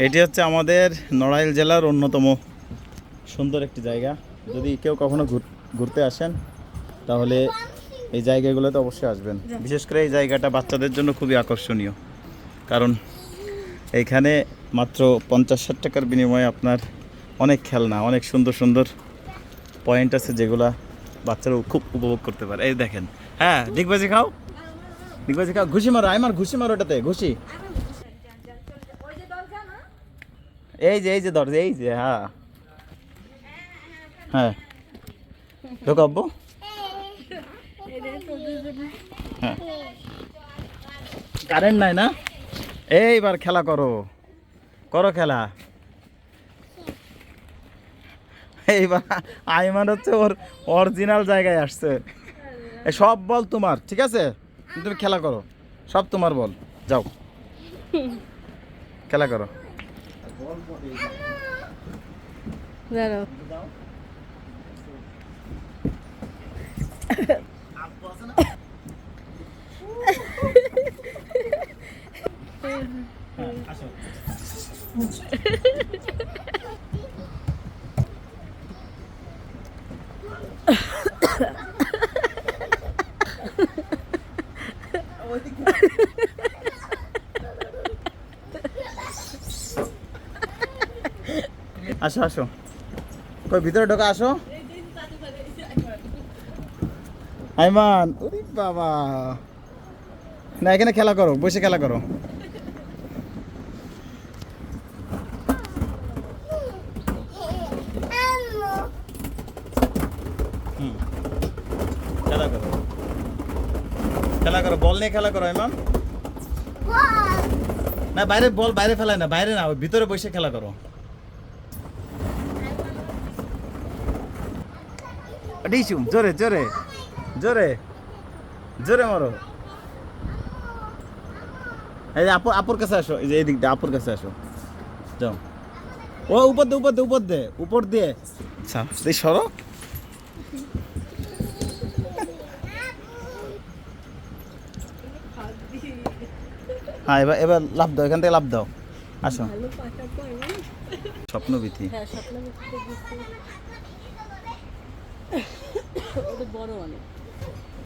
এটি হচ্ছে আমাদের নড়াইল জেলার অন্যতম সুন্দর একটি জায়গা। যদি কেউ কখনো ঘুরতে আসেন তাহলে এই জায়গাগুলোতে অবশ্যই আসবেন। বিশেষ করে এই জায়গাটা বাচ্চাদের জন্য খুবই আকর্ষণীয়, কারণ এইখানে মাত্র 50-60 টাকার বিনিময়ে আপনার অনেক খেলনা, অনেক সুন্দর সুন্দর পয়েন্ট আছে যেগুলা বাচ্চারা খুব উপভোগ করতে পারে। এই দেখেন, হ্যাঁ ডিগবাজি খাও, ডিগবাজি খাও, ঘুষি মারো, আমার ঘুষি মারো ওটাতে, ঘুষি। এই যে দরজা, এই যে, হ্যাঁ হ্যাঁ ঢোকাবো, হ্যাঁ কারেন্ট নাই না, এইবার খেলা করো, করো খেলা। এইবার আইমান হচ্ছে ওর অরিজিনাল জায়গায় আসছে। সব বল তোমার, ঠিক আছে, তুমি খেলা করো, সব তোমার বল, যাও খেলা করো। আসো আসো, কই ভিতরে ঢোকা, আসো আইমান। ওরে বাবা, না এখানে খেলা করো, বসে খেলা করো। খেলা করো, খেলা করো, বল নিয়ে খেলা করো আইমান। না বাইরে বল, বাইরে ফেলায় না, বাইরে না, ভিতরে বসে খেলা করো। জোরে জোরে জোরে জোরে মারো। এই যে আপুর কাছে আসো, এই যে এই দিকটা আপুর কাছে আসো, যাও। ও উপর দে, উপর দে, উপর দে, উপর দিয়ে, আচ্ছা এই সরো। হ্যাঁ এবার এবার লাভ দাও, এখান থেকে লাভ দাও, আসো। স্বপ্নবীথি, বড় অনেক।